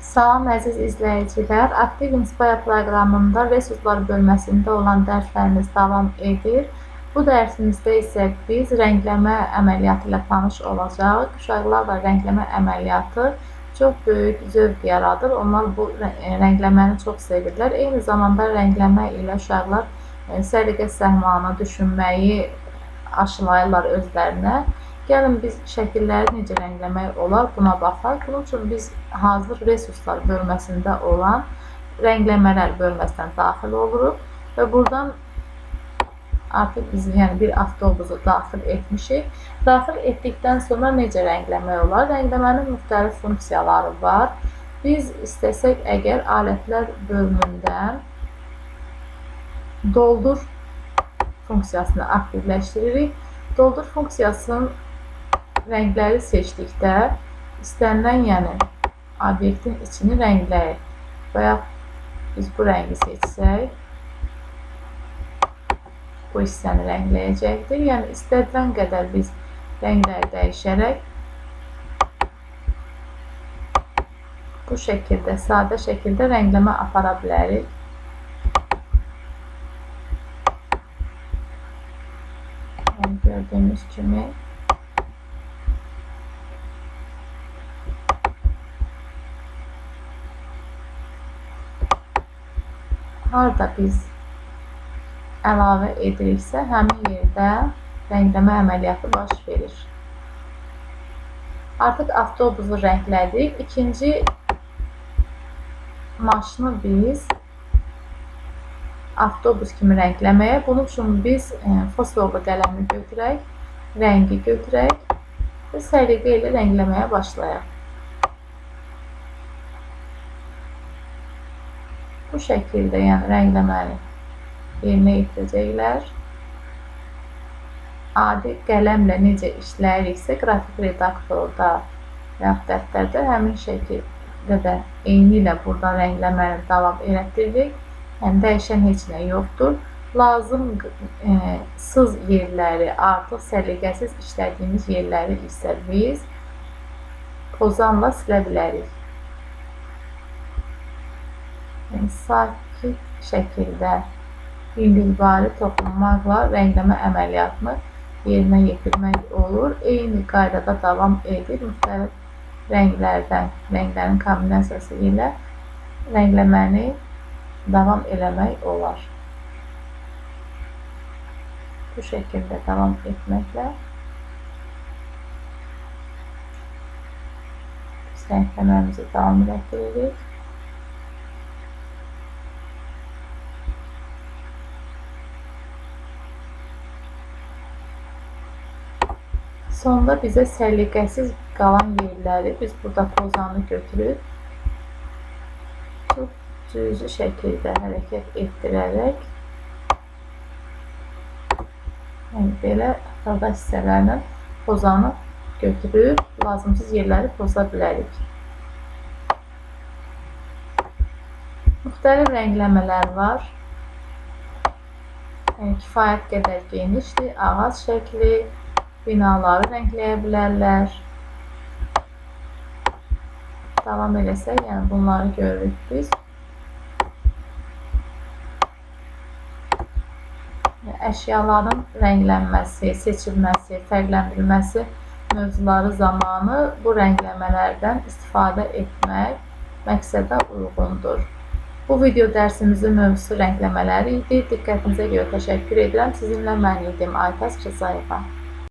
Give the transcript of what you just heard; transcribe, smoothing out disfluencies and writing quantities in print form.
Salam əziz izləyicilər, Aktiv Inspire proqramında resurslar bölməsində olan dərslərimiz davam edir. Bu dərsimizdə isə biz rəngləmə əməliyyatı ilə tanış olacağıq. Uşaqlarla rəngləmə əməliyyatı çox böyük zövq yaradır. Onlar bu rəngləməni çox sevirlər. Eyni zamanda rəngləmə ilə uşaqlar səliqə səhmanı, düşünməyi aşılayırlar özlərinə. Gəlin biz şəkilləri necə rəngləmək olar buna baxaq. Bunun üçün biz hazır resurslar bölməsində olan rəngləmələr bölməsinə daxil oluruq və buradan artıq biz bir avtobusu daxil etmişik. Daxil etdikdən sonra necə rəngləmək olar? Rəngləmənin müxtəlif funksiyaları var. Biz istəsək əgər alətlər bölümündən doldur funksiyasını aktivləşdiririk. Doldur funksiyasının rəngləri seçdikdə istənilən obyektin içini rəngləyir. Və ya biz bu rəngi seçsək, bu hissəni rəngləyəcəkdir. Yəni istədilən qədər biz rəngləri dəyişərək bu şəkildə, sadə şəkildə rəngləmə apara bilərik. Gördüyünüz kimi harda biz əlavə ediriksə, həmin yerdə rəngləmə əməliyyatı baş verir. Artıq avtobusu rənglədik. İkinci maşını biz avtobus kimi rəngləməyə, bunun üçün biz fosforlu qələmi götürək, rəngi götürək və səliqə ilə rəngləməyə başlayaq. Bu şəkildə rəngləməni yerinə yetirəcəklər. Adi qələmlə necə işləyiriksə, qrafik redaktorda və dəftərdə həmin şəkildə də eyni ilə burada rəngləməni davam elətdiririk. Yəni dəyişən heç nə yoxdur. Lazımsız yerləri, artıq səliqəsiz işlədiyimiz yerləri isə biz pozanla silə bilərik. Sakit şəkildə yüngülvari toxunmaqla rəngləmə əməliyyatını yerinə yetirmək olur. Eyni qaydada davam edir. Müxtəlif rənglərin kombinasiyası ilə rəngləməni davam eləmək olar. Bu şəkildə davam etməklə biz rəngləməmizi davam etdiririk. Sonda bizə səliqəsiz qalan yerləri biz burada pozanı götürüb çox cüzi şəkildə hərəkət etdirərək belə xırda hissələrlə pozanı götürüb lazımsız yerləri poza bilərik. Müxtəlif rəngləmələr var. Kifayət qədər genişdir. Ağac şəkli, binaları rəngləyə bilərlər. Davam eləsək, bunları görürük biz. Əşyaların rənglənməsi, seçilməsi, fərqləndirilməsi mövzuları zamanı bu rəngləmələrdən istifadə etmək məqsədə uyğundur. Bu video dərsimizin mövzusu rəngləmələri idi. Diqqətinizə görə təşəkkür edirəm. Sizinlə mən idim Aytaz Rızayeva.